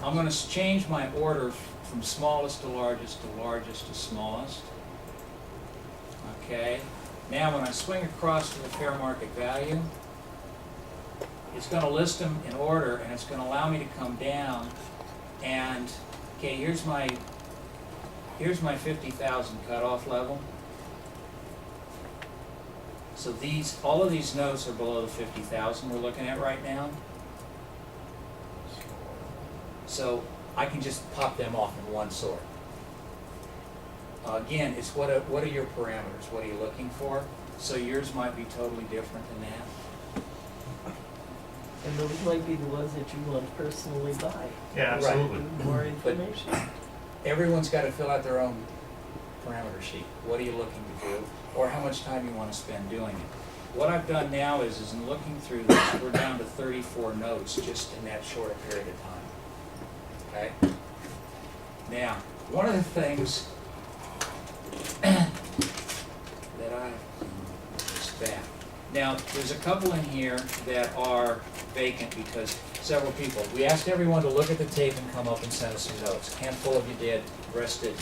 I'm going to change my order from smallest to largest to smallest. Okay. Now when I swing across to the fair market value, it's going to list them in order, and it's going to allow me to come down. And okay, here's my 50,000 cutoff level. So all of these notes are below the 50,000 we're looking at right now. So I can just pop them off in one sort. Again, it's what are your parameters? What are you looking for? So yours might be totally different than that. And those might be the ones that you want to personally buy. Yeah, absolutely. More information. Everyone's got to fill out their own parameter sheet. What are you looking to do? Or how much time you want to spend doing it. What I've done now is in looking through this, we're down to 34 notes just in that short period of time. Okay? Now, one of the things that is back. Now, there's a couple in here that are vacant because several people, we asked everyone to look at the tape and come up and send us some notes. A handful of you did, the rest didn't.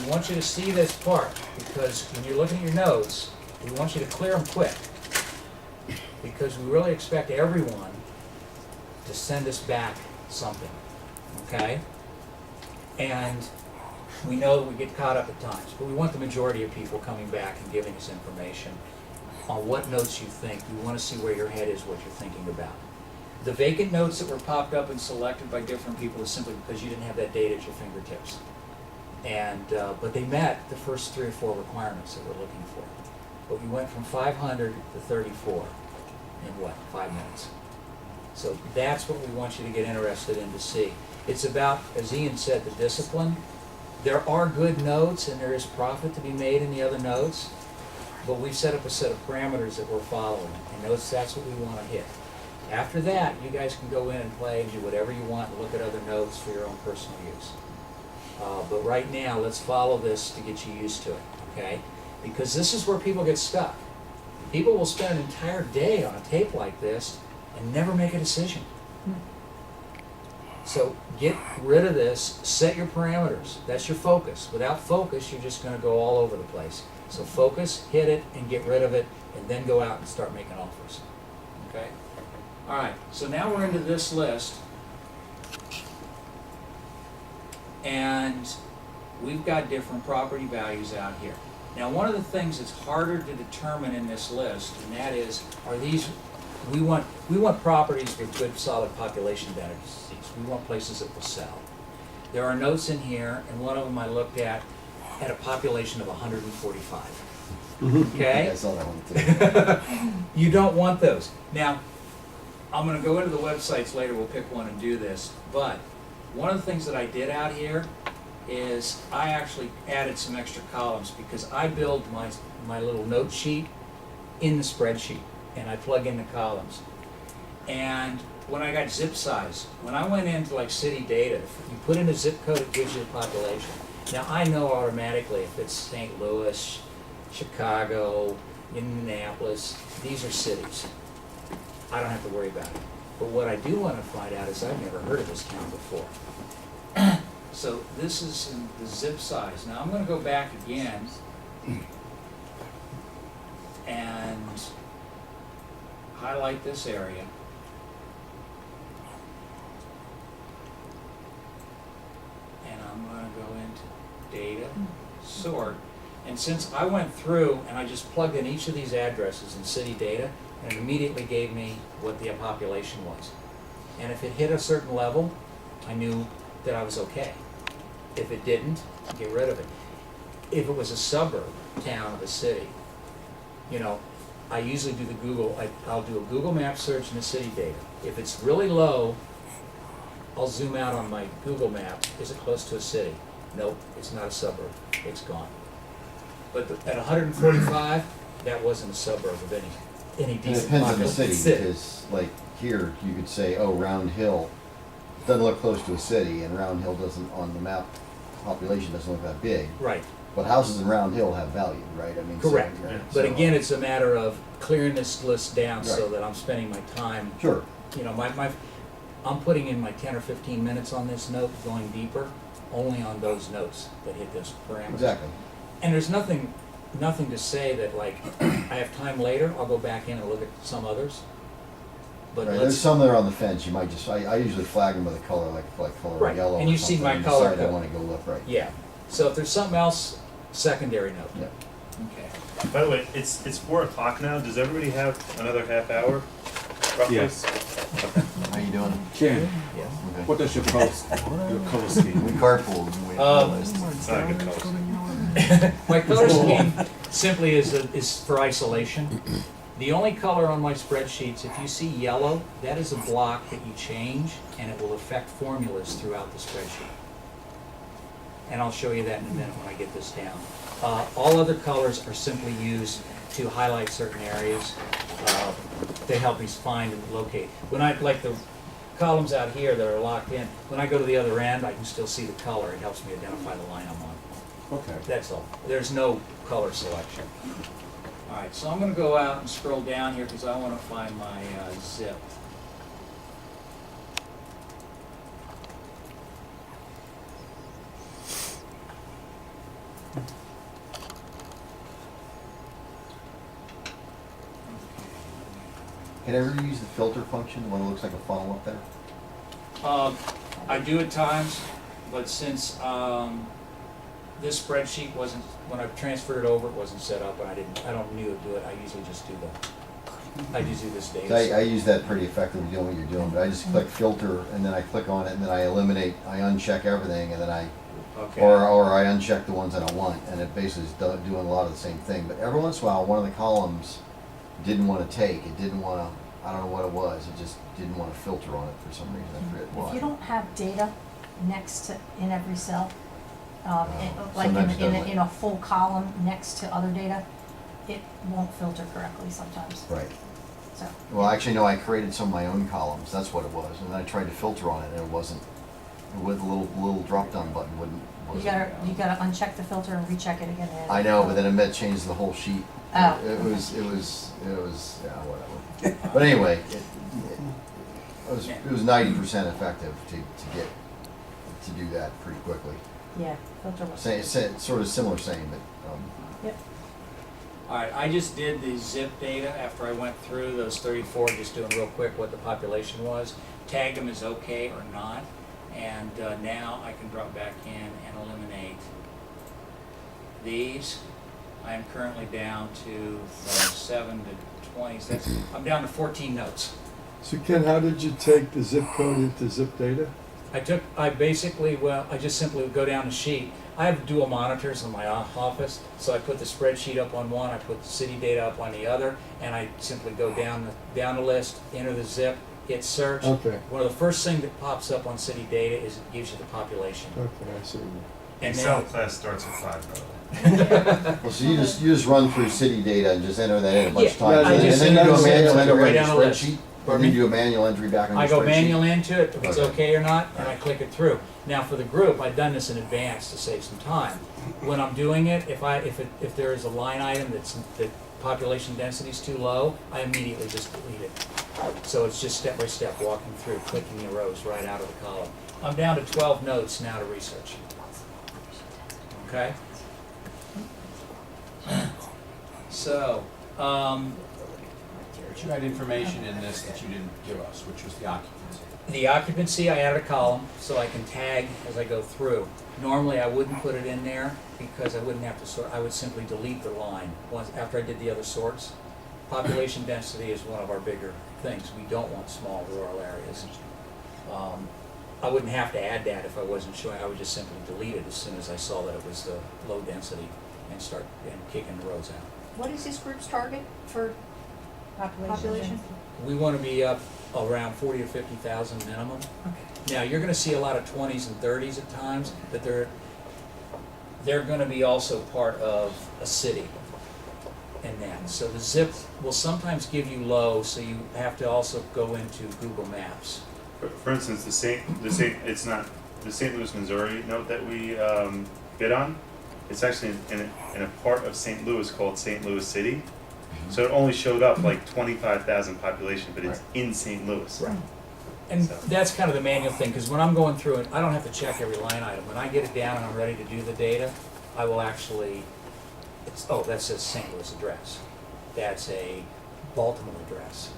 We want you to see this part because when you're looking at your notes, we want you to clear them quick because we really expect everyone to send us back something, okay? And we know that we get caught up at times, but we want the majority of people coming back and giving us information on what notes you think. We want to see where your head is, what you're thinking about. The vacant notes that were popped up and selected by different people is simply because you didn't have that data at your fingertips. And but they met the first 3 or 4 requirements that we're looking for. But we went from 500 to 34 in what, 5 minutes? So that's what we want you to get interested in to see. It's about, as Ian said, the discipline. There are good notes and there is profit to be made in the other notes, but we've set up a set of parameters that we're following, and that's what we want to hit. After that, you guys can go in and play and do whatever you want and look at other notes for your own personal use. But right now, let's follow this to get you used to it, okay? Because this is where people get stuck. People will spend an entire day on a tape like this and never make a decision. So get rid of this, set your parameters. That's your focus. Without focus, you're just going to go all over the place. So focus, hit it, and get rid of it, and then go out and start making offers. Okay? All right, so now we're into this list. And we've got different property values out here. Now, one of the things that's harder to determine in this list, and that is, are these, we want properties with good, solid population densities. We want places that will sell. There are notes in here, and one of them I looked at had a population of 145. Okay? I saw that one too. You don't want those. Now, I'm going to go into the websites later. We'll pick one and do this. But one of the things that I did out here is I actually added some extra columns because I build my little note sheet in the spreadsheet, and I plug in the columns. And when I got zip size, when I went into like city data, you put in a zip code, it gives you the population. Now I know automatically if it's St. Louis, Chicago, Indianapolis, these are cities. I don't have to worry about it. But what I do want to find out is I've never heard of this town before. So this is in the zip size. Now I'm going to go back again and highlight this area. And I'm going to go into data, sort. And since I went through and I just plugged in each of these addresses in city data, and it immediately gave me what the population was. And if it hit a certain level, I knew that I was okay. If it didn't, get rid of it. If it was a suburb town of a city, you know, I usually do the I'll do a Google map search in the city data. If it's really low, I'll zoom out on my Google map. Is it close to a city? Nope, it's not a suburb. It's gone. But at 145, that wasn't a suburb of any It decent depends on the population. city, because like here, you could say, oh, Round Hill doesn't look close to a city, and Round Hill doesn't, on the map, population doesn't look that big. Right. But houses in Round Hill have value, right? I mean, Correct. So, right, But so- again, it's a matter of clearing this list down so Right. that I'm spending my time. Sure. You know, I'm putting in my 10 or 15 minutes on this note, going deeper, only on those notes that hit those parameters. Exactly. And there's nothing to say that, like, I have time later, I'll go back in and look at some others. But Right, there's let's, some that are on the fence, you might just, I usually flag them with a color, like color Right, yellow and or you've seen something, my color decide I code. wanna go look, right. yeah. So if there's something else, secondary note. Yeah. Okay. By the way, it's 4 o'clock now. Does everybody have another half hour? Roughly? Yes. How you doing? Ken, Yeah. Okay. what does your color scheme? We carpool, we It's not a good color. My color scheme simply is for isolation. The only color on my spreadsheets, if you see yellow, that is a block that you change, and it will affect formulas throughout the spreadsheet. And I'll show you that in a minute when I get this down. All other colors are simply used to highlight certain areas, to help me find and locate. When I, like the columns out here that are locked in, when I go to the other end, I can still see the color. It helps me identify the line I'm on. Okay. That's all. There's no color selection. All right, so I'm gonna go out and scroll down here because I wanna find my zip. Can I ever use the filter function, the one that looks like a funnel up there? I do at times, but since this spreadsheet wasn't, when I transferred it over, it wasn't set up, and I don't need to do it, I usually just do this So I data. use that pretty effectively doing what you're doing, but I just click filter, and then I click on it, and then I eliminate, I uncheck everything, and then Okay. or I uncheck the ones that I want, and it basically is doing a lot of the same thing. But every once in a while, one of the columns didn't want to take, it didn't want to, I don't know what it was, it just didn't want to filter on it for some reason, I forget why. If you don't have data next to, in every cell, like sometimes it doesn't. in a full column next to other data, it won't filter correctly sometimes, Right. so. Well, actually, no, I created some of my own columns, that's what it was, and then I tried to filter on it, and it wasn't, with the little drop-down button wasn't. You gotta uncheck the filter and recheck it again. and- I know, but then it meant change the whole sheet. Oh. It was, yeah, whatever. But anyway, it was 90% effective to do that pretty quickly. Yeah, filter was. Sort of similar saying, but, Yep. All right, I just did the zip data after I went through those 34, just doing real quick what the population was. Tagged them as okay or not, and now I can drop back in and eliminate these. I am currently down to 7 to 20s. I'm down to 14 notes. So Ken, how did you take the zip code into zip data? I basically, I just simply would go down the sheet. I have dual monitors in my office, so I put the spreadsheet up on one, I put the city data up on the other, and I simply go down the list, enter the zip, hit search. Okay, One of the first things that pops up on city data is it gives you the population. okay, I see. And Excel then, class starts at 5, by the way. well, so you just run through city data and just enter that in a bunch of Yeah, times. I And just then you do a enter manual it, entry right on your down the list. spreadsheet, and Pardon then me? you do a manual entry back on your I spreadsheet. go manual into it, if it's Okay. okay or not, and I click it through. Now for the group, I've done this in advance to save some time. When I'm doing it, if there is a line item that population density is too low, I immediately just delete it. So it's just step by step walking through, clicking the rows right out of the column. I'm down to 12 notes now to research. Okay? So, But you had information in this that you didn't give us, which was the occupancy. the occupancy, I added a column so I can tag as I go through. Normally, I wouldn't put it in there because I wouldn't have to sort, I would simply delete the line once, after I did the other sorts. Population density is one of our bigger things. We don't want small rural areas. I wouldn't have to add that if I wasn't showing, I would just simply delete it as soon as I saw that it was the low density and start kicking the roads out. What is this group's target for population? We want to be up around 40 or 50,000 minimum. Okay. Now, you're gonna see a lot of 20s and 30s at times, but they're gonna be also part of a city in that. So the zip will sometimes give you low, so you have to also go into Google Maps. For instance, the St. Louis, Missouri note that we bid on, it's actually in a part of St. Louis called St. Louis City. So it only showed up like 25,000 population, but it's Right. in St. Louis. Right. And So- that's kind of the manual thing, because when I'm going through it, I don't have to check every line item. When I get it down and I'm ready to do the data, I will actually, that says St. Louis address. That's a Baltimore address,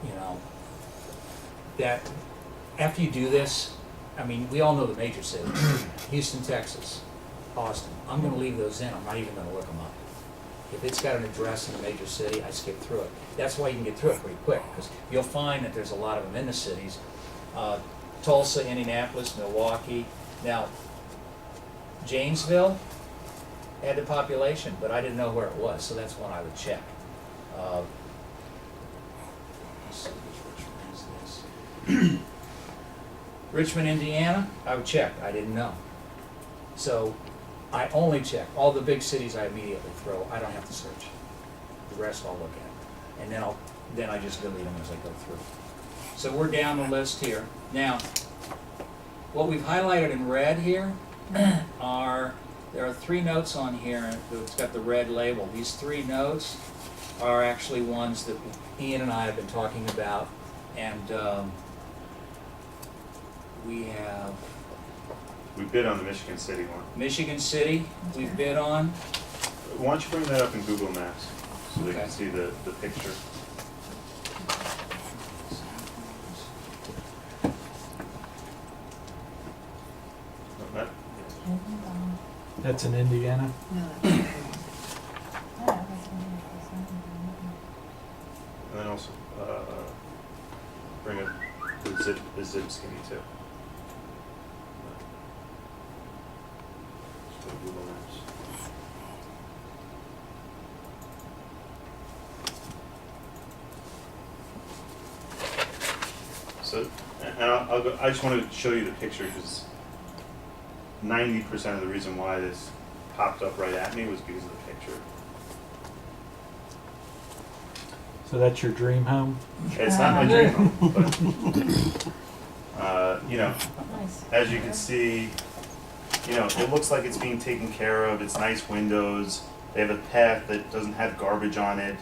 you know. That, after you do this, I mean, we all know the major cities. Houston, Texas, Austin. I'm gonna leave those in, I'm not even gonna look them up. If it's got an address in a major city, I skip through it. That's why you can get through it pretty quick, because you'll find that there's a lot of them in the cities. Tulsa, Indianapolis, Milwaukee. Now, Janesville had the population, but I didn't know where it was, so that's one I would check. Let's see, which one is this? Richmond, Indiana, I would check, I didn't know. So I only check, all the big cities I immediately throw, I don't have to search. The rest I'll look at. And then I just delete them as I go through. So we're down the list here. Now, what we've highlighted in red here there are 3 notes on here that's got the red label. These 3 notes are actually ones that Ian and I have been talking about, and we bid on the Michigan City one. Michigan City, we've bid on. Why don't you bring that up in Google Maps so they Okay. can see the picture? That- That's in Indiana? And then also bring up the zip skinny too. Just go to Google Maps. So, and I'll go, I just want to show you the picture because 90% of the reason why this popped up right at me was because of the picture. So that's your dream home? It's not my dream home, but, you know, Nice. as you can see, you know, it looks like it's being taken care of. It's nice windows. They have a path that doesn't have garbage on it.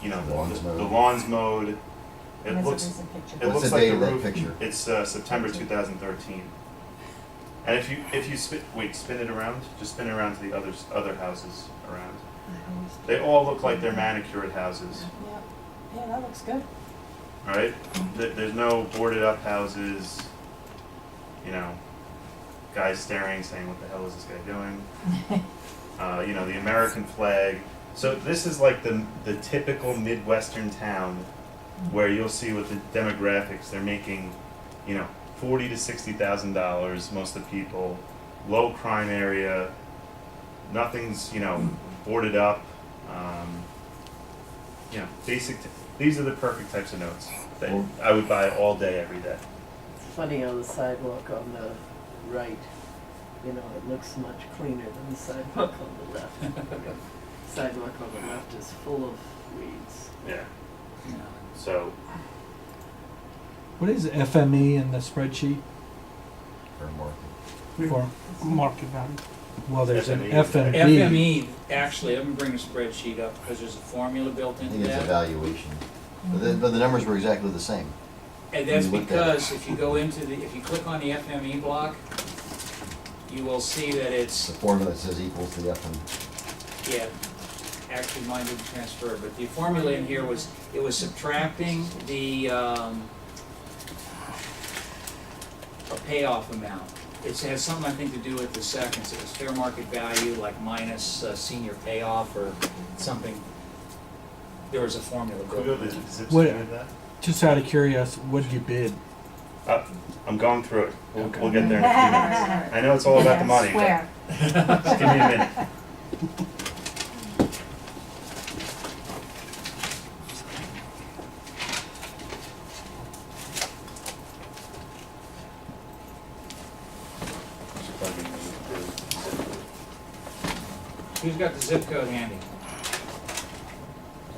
You know, Lawn's mowed. the lawn's mowed. It That's a looks, recent picture. it What's looks the like date the of that roof. picture? It's September 2013. And if you spin it around, just spin it around to the other houses around. They all look like they're manicured houses. Yep. Yeah, that looks good. All right, there's no boarded up houses. You know, guys staring, saying, "What the hell is this guy doing?" You know, the American flag. So this is like the typical Midwestern town where you'll see with the demographics they're making, you know, $40,000 to $60,000. Most of the people, low crime area. Nothing's, you know, boarded up. You know, these are the perfect types of notes that I would buy all day, every day. It's funny how the sidewalk on the right, you know, it looks much cleaner than the sidewalk on the left. Sidewalk on the left is full of weeds. Yeah. So, What is FME in the spreadsheet? Fair market. For, Market value. well, there's an FME. FMB. FME, actually, let me bring the spreadsheet up, because there's a formula built I into think it's that. evaluation. But the numbers were exactly the same. And that's You looked at because if you go into if you click on the FME block, you will see that It's it's, the formula that says equals the FM. yeah, actually mine didn't transfer, but the formula in here was, it was subtracting the, a payoff amount. It has something, I think, to do with the seconds. It was fair market value, like minus senior payoff or something. There was a formula could we built go in. to the zip What- skinny of that? Just out of curiosity, what did you bid? I'm going through it. We'll Okay. get there in a few minutes. I know it's all about the money, but Swear. just give me a minute. Who's got the zip code handy?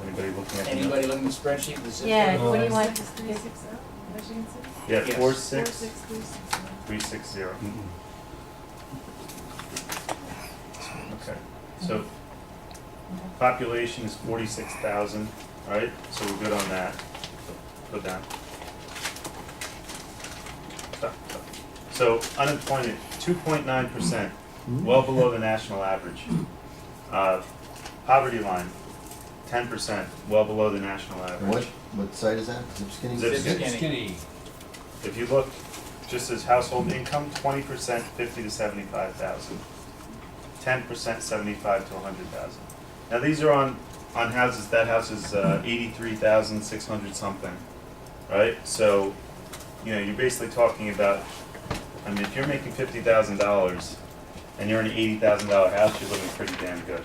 Anybody looking at the Anybody looking at the spreadsheet with the zip Yeah, code? what do you want? 6360, Michigan City? Yeah, Yes. 46360. Okay, so population is 46,000, all right? So we're good on that. Go down. So unemployment, 2.9%, well below the national average. Poverty line, 10%, well below the national And average. what site is that? Zip Skinny? Zip Zip Skinny. Skinny. If you look, just as household income, 20%, 50 to 75,000. 10%, 75 to 100,000. Now these are on houses. That house is 83,600 something, right? So, you know, you're basically talking about. I mean, if you're making $50,000 and you're in an $80,000 house, you're living pretty damn good.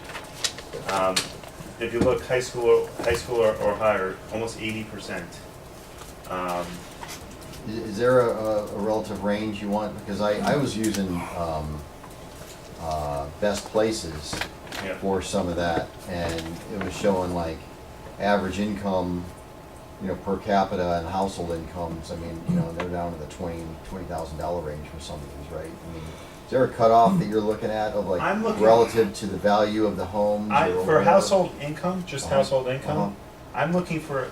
If you look high school or higher, almost 80%. Is there a relative range you want? Because I was using best places Yeah. for some of that, and it was showing like average income, you know, per capita and household incomes. I mean, you know, they're down to the $20,000 range for some of these, right? I mean, is there a cutoff that you're looking at of like I'm looking- relative to the value of the homes? or For whatever? household income, just Uh-huh. household income, I'm looking for,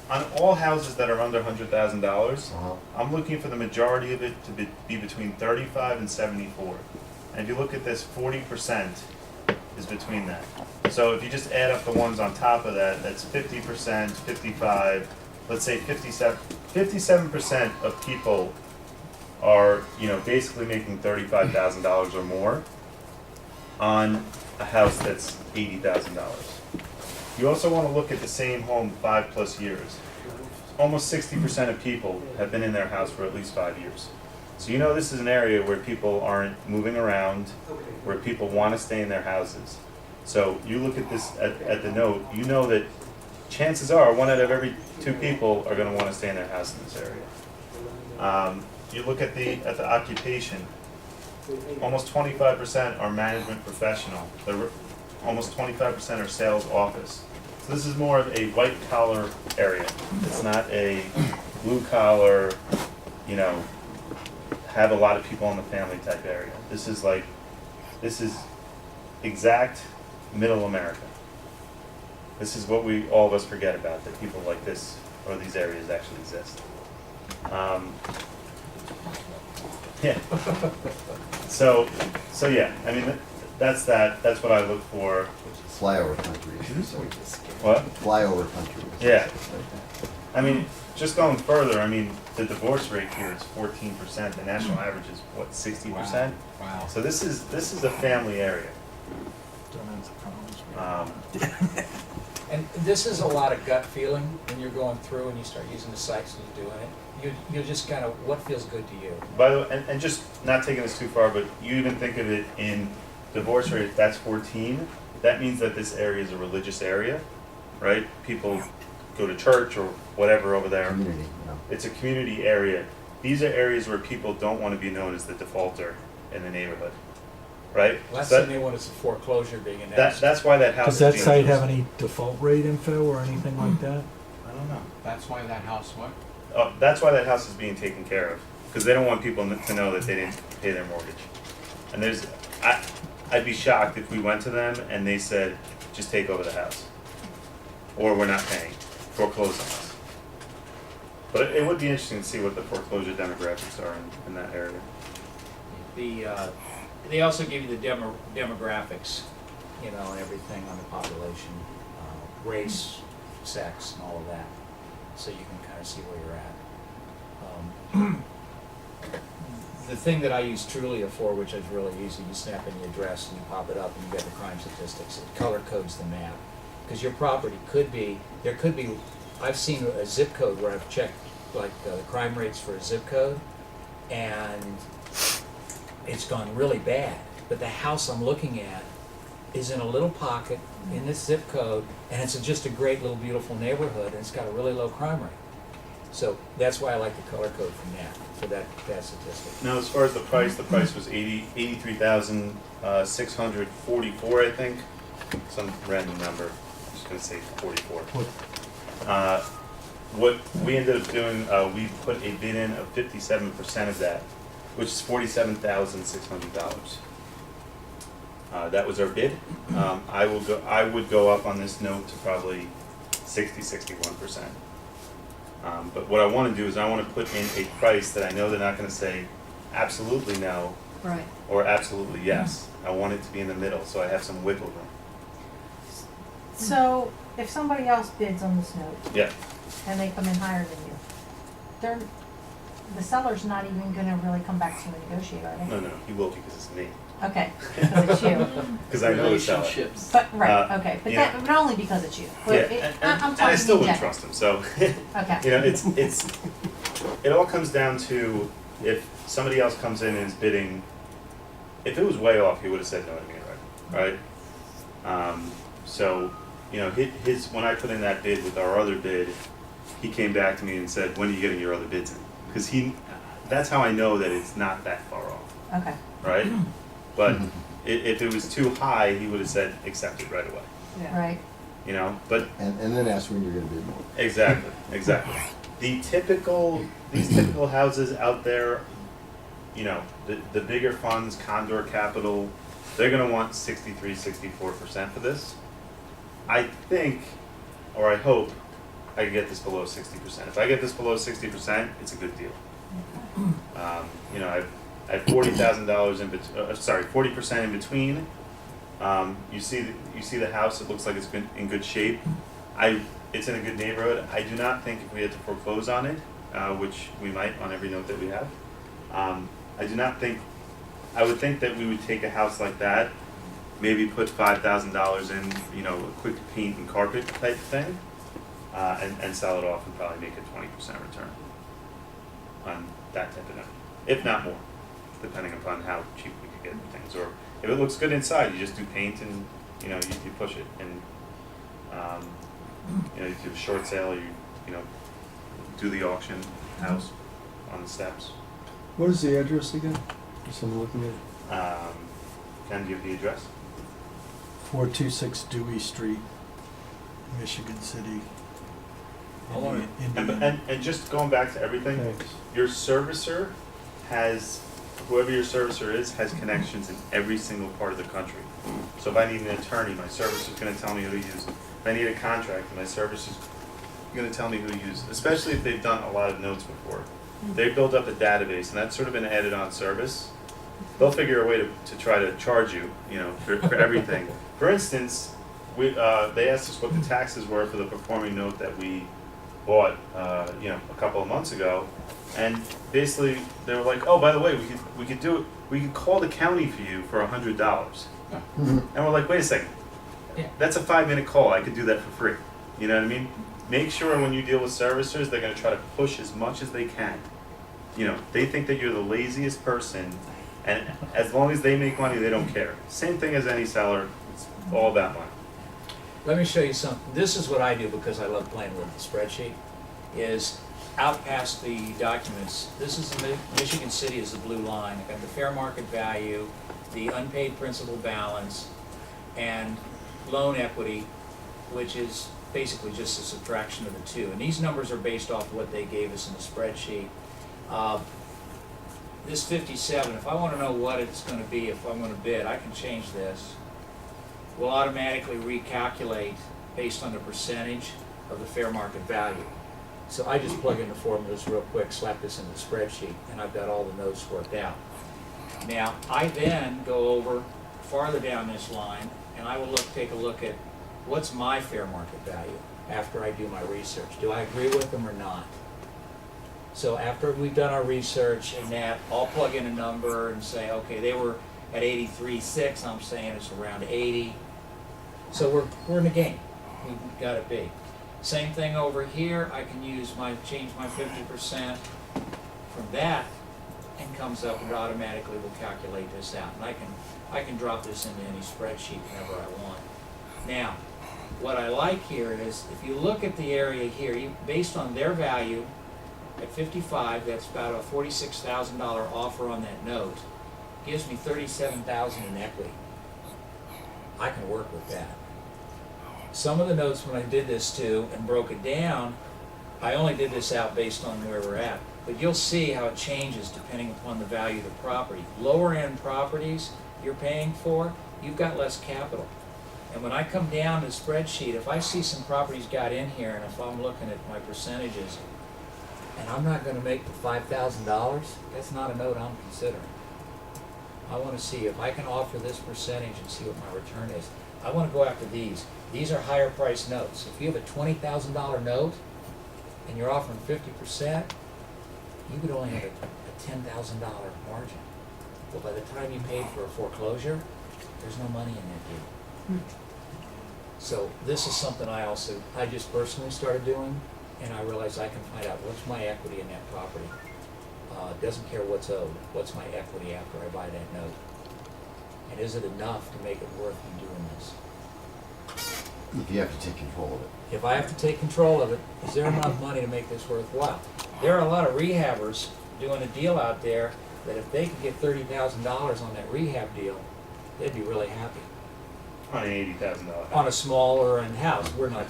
on all houses that are under $100,000, Uh-huh. I'm looking for the majority of it to be between 35 and 74. And if you look at this, 40% is between that. So if you just add up the ones on top of that, that's 50%, 55, let's say 57% of people are, you know, basically making $35,000 or more on a house that's $80,000. You also want to look at the same home 5+ years. Almost 60% of people have been in their house for at least 5 years. So you know this is an area where people aren't moving around, where people want to stay in their houses. So you look at this at the note, you know that chances are 1 out of every 2 people are going to want to stay in their house in this area. You look at the occupation. Almost 25% are management professional. Almost 25% are sales office. So this is more of a white collar area. It's not a blue collar, you know, have a lot of people in the family type area. This is exact middle America. This is what all of us forget about, that people like this or these areas actually exist. Yeah. So yeah, I mean, that's what I look for. Flyover country. What? Flyover country. Yeah. I mean, just going further, I mean, the divorce rate here is 14%. The national average is what, 60%? Wow. So this is a family area. And this is a lot of gut feeling when you're going through and you start using the sites and you're doing it. You just kind of, what feels good to you? By the way, and just not taking this too far, but you even think of it in divorce rate, that's 14. That means that this area is a religious area, right? People go to church or whatever over there. Community, yeah. It's a community area. These are areas where people don't want to be known as the defaulter in the neighborhood, right? Last So thing they want is a foreclosure being that, announced. that's why that house Does is that being site chosen. have any default rate info or anything like that? I don't know. That's why that house, what? That's why that house is being taken care of, because they don't want people to know that they didn't pay their mortgage. And I'd be shocked if we went to them and they said, just take over the house, or we're not paying, foreclose on us. But it would be interesting to see what the foreclosure demographics are in that area. They also give you the demographics, you know, and everything on the population, race, sex, and all of that, so you can kind of see where you're at. The thing that I use Trulia for, which is really easy, you snap in the address and you pop it up and you get the crime statistics. It color codes the map, because your property could be, I've seen a zip code where I've checked like the crime rates for a zip code, and it's gone really bad. But the house I'm looking at is in a little pocket in this zip code, and it's just a great little beautiful neighborhood, and it's got a really low crime rate. So that's why I like the color code from that, for that statistic. Now, as far as the price was 83,644, I think, some random number. I'm just gonna say 44. What we ended up doing, we put a bid in of 57% of that, which is $47,600. That was our bid. I would go up on this note to probably 61%. But what I want to do is I want to put in a price that I know they're not going to say absolutely no Right. or absolutely yes. I want it to be in the middle, so I have some wiggle room. So if somebody else bids on this note Yeah, and they come in higher than you, they're, the seller's not even gonna really come back to you and negotiate, are they? no, he will because it's me. Okay, because it's you. Because I know the seller. Relationships. But, right, Uh, okay, but yeah. that, but only because it's you. But Yeah, it, I'm and talking I still in wouldn't general. trust him, so, Okay. you know, it's, it all comes down to if somebody else comes in and is bidding, if it was way off, he would have said no to me, right? So, you know, his, when I put in that bid with our other bid, he came back to me and said, when are you getting your other bids in? Because that's how I know that it's not that far off, Okay, right? But if it was too high, he would have said, accept it right away, right. you know? But And then ask when you're gonna bid more. exactly. These typical houses out there, you know, the bigger funds, Condor Capital, they're gonna want 63, 64% for this. I think, or I hope, I can get this below 60%. If I get this below 60%, it's a good deal. You know, I have $40,000 in, 40% in between. You see the house. It looks like it's in good shape. It's in a good neighborhood. I do not think if we had to foreclose on it, which we might on every note that we have, I do not think. I would think that we would take a house like that, maybe put $5,000 in, you know, a quick paint and carpet type thing, and sell it off and probably make a 20% return on that type of note, if not more, depending upon how cheap we could get things. Or if it looks good inside, you just do paint and, you know, you push it, and you know, you do a short sale, you know, do the auction house on the steps. What is the address again? Just I'm looking at it. Can you give the address? 426 Dewey Street, Michigan City. I wanna- And just going back to everything, Thanks. your servicer has, whoever your servicer is, has connections in every single part of the country. So if I need an attorney, my servicer's gonna tell me who to use. If I need a contractor, my servicer's gonna tell me who to use, especially if they've done a lot of notes before. They've built up a database, and that's sort of an added on service. They'll figure a way to try to charge you, you know, for everything. For instance, they asked us what the taxes were for the performing note that we bought, you know, a couple of months ago, and basically they were like, "Oh, by the way, we could do it. We could call the county for you for $100." And we're like, "Wait a second, Yeah. that's a 5-minute call. I could do that for free." You know what I mean? Make sure when you deal with servicers, they're going to try to push as much as they can. You know, they think that you're the laziest person, and as long as they make money, they don't care. Same thing as any seller. It's all about money. Let me show you something. This is what I do because I love playing with the spreadsheet, is out past the documents. This is Michigan City is the blue line. I got the fair market value, the unpaid principal balance, and loan equity, which is basically just a subtraction of the two. And these numbers are based off of what they gave us in the spreadsheet. This 57, if I want to know what it's going to be if I'm going to bid, I can change this. We'll automatically recalculate based on the percentage of the fair market value. So I just plug in the formulas real quick, slap this in the spreadsheet, and I've got all the notes worked out. Now, I then go over farther down this line, and I will take a look at what's my fair market value after I do my research. Do I agree with them or not? So after we've done our research and that, I'll plug in a number and say, okay, they were at 83.6, I'm saying it's around 80. So we're in the game. We've got to be. Same thing over here. I can change my 50% from that, and comes up and automatically will calculate this out. And I can drop this into any spreadsheet whenever I want. Now, what I like here is if you look at the area here, based on their value at 55, that's about a $46,000 offer on that note, gives me $37,000 in equity. I can work with that. Some of the notes when I did this too and broke it down, I only did this out based on where we're at. But you'll see how it changes depending upon the value of the property. Lower end properties you're paying for, you've got less capital. And when I come down to the spreadsheet, if I see some properties got in here and if I'm looking at my percentages, and I'm not gonna make the $5,000, that's not a note I'm considering. I wanna see if I can offer this percentage and see what my return is. I wanna go after these. These are higher priced notes. If you have a $20,000 note and you're offering 50%, you could only have a $10,000 margin. Well, by the time you paid for a foreclosure, there's no money in that deal. So this is something I just personally started doing, and I realized I can find out what's my equity in that property. Doesn't care what's owed, what's my equity after I buy that note? And is it enough to make it worth me doing this? If you have to take control of it. If I have to take control of it, is there enough money to make this worthwhile? There are a lot of rehabbers doing a deal out there that if they could get $30,000 on that rehab deal, they'd be really happy. On an $80,000 On a smaller end house, we're not,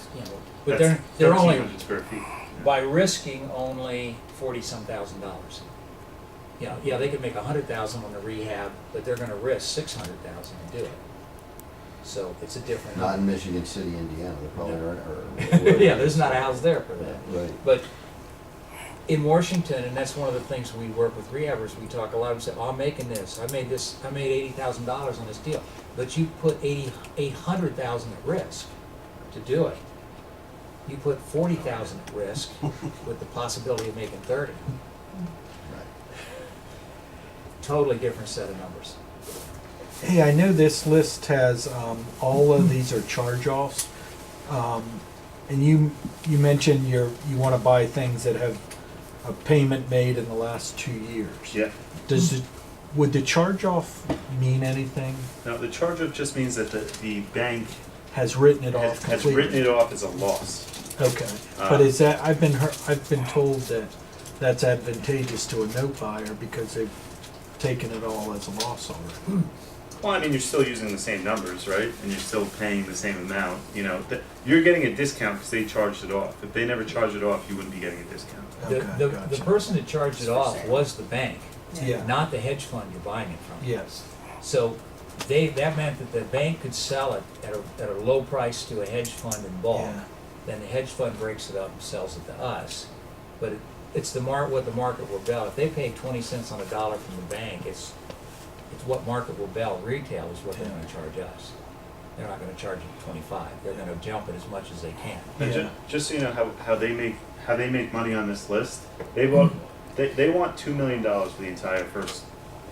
but they're only, 1,300 square feet. by risking only $40-some thousand. Yeah, they could make $100,000 on the rehab, but they're gonna risk $600,000 to do it. So it's a different. Not in Michigan City, Indiana, they probably No. aren't, or. Yeah, there's not a house there for that. Right. But in Washington, and that's one of the things we work with rehabbers, we talk a lot, we say, oh, I'm making this, I made $80,000 on this deal. But you put $800,000 at risk to do it. You put $40,000 at risk with the possibility of making 30. Right. Totally different set of numbers. Hey, I know this list has, all of these are charge-offs. And you mentioned you want to buy things that have a payment made in the last 2 years. Yeah. Would the charge-off mean anything? Now, the charge-off just means that the bank Has written it off has completely? written it off as a loss. Okay, but is that, I've been told that that's advantageous to a note buyer because they've taken it all as a loss already. Well, I mean, you're still using the same numbers, right? And you're still paying the same amount. You know, you're getting a discount because they charged it off. If they never charged it off, you wouldn't be getting a discount. Okay, The gotcha. person that charged it off was the bank, Yeah, not the hedge fund you're buying it from. yes, So that meant that the bank could sell it at a low price to a hedge fund in bulk. yeah, Then the hedge fund breaks it up and sells it to us. But it's what the market will bear. If they pay 20 cents on a dollar from the bank, it's what market will bear. Retail is what they're gonna charge us. They're not gonna charge you 25. They're gonna jump it as much as they can. And Yeah. just so you know how they make money on this list, they want $2 million for the entire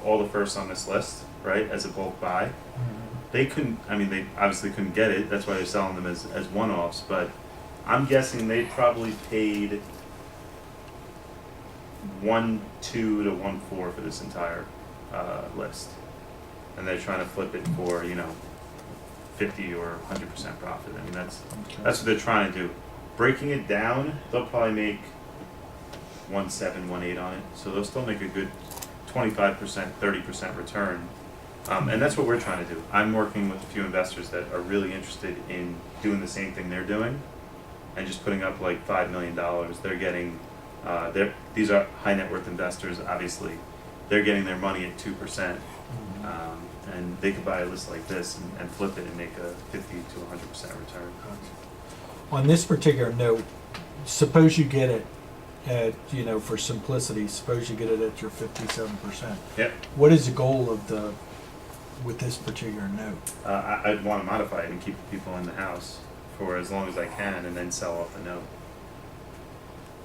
all the firsts on this list, right, as a bulk buy. They couldn't. I mean, they obviously couldn't get it. That's why they're selling them as one-offs. But I'm guessing they probably paid 1.2 to 1.4 for this entire list, and they're trying to flip it for 50 or 100% profit. I mean, that's what they're trying to do. Breaking it down, they'll probably make 1.7, 1.8 on it. So they'll still make a good 25%, 30% return. And that's what we're trying to do. I'm working with a few investors that are really interested in doing the same thing they're doing, and just putting up like $5 million. They're getting, these are high net worth investors, obviously. They're getting their money at 2%, and they could buy a list like this and flip it and make a 50 to 100% return. On this particular note, suppose you get it at, for simplicity, suppose you get it at your 57%. Yep. What is the goal with this particular note? I'd want to modify it and keep the people in the house for as long as I can, and then sell off the note.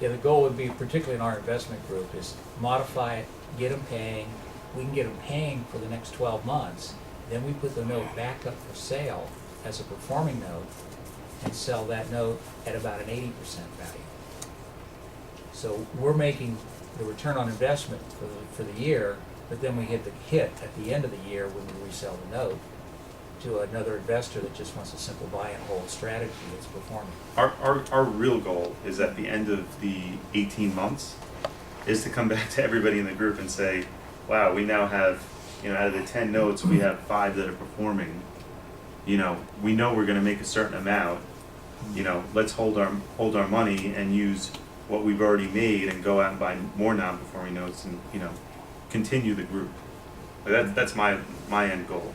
Yeah, the goal would be, particularly in our investment group, is modify it, get them paying. We can get them paying for the next 12 months. Then we put the note back up for sale as a performing note and sell that note at about an 80% value. So we're making the return on investment for the year, but then we get the hit at the end of the year when we resell the note to another investor that just wants a simple buy and hold strategy that's performing. Our real goal is at the end of the 18 months is to come back to everybody in the group and say, wow, we now have, out of the 10 notes, we have 5 that are performing. We know we're going to make a certain amount. Let's hold our money and use what we've already made and go out and buy more non-performing notes and, continue the group. That's my end goal.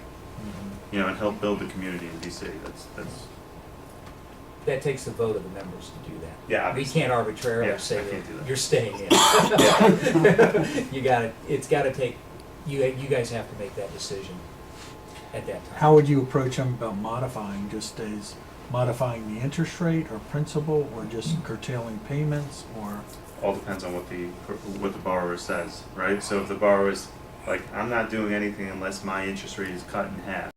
And help build the community in DC. That's that takes the vote of the members to do that. Yeah, We obviously. can't arbitrarily Yeah, say I can't do that. you're staying in. It's gotta take, you guys have to make that decision at that time. How would you approach them about modifying, just as modifying the interest rate or principal, or just curtailing payments, or? All depends on what the borrower says, right? So if the borrower's like, I'm not doing anything unless my interest rate is cut in half,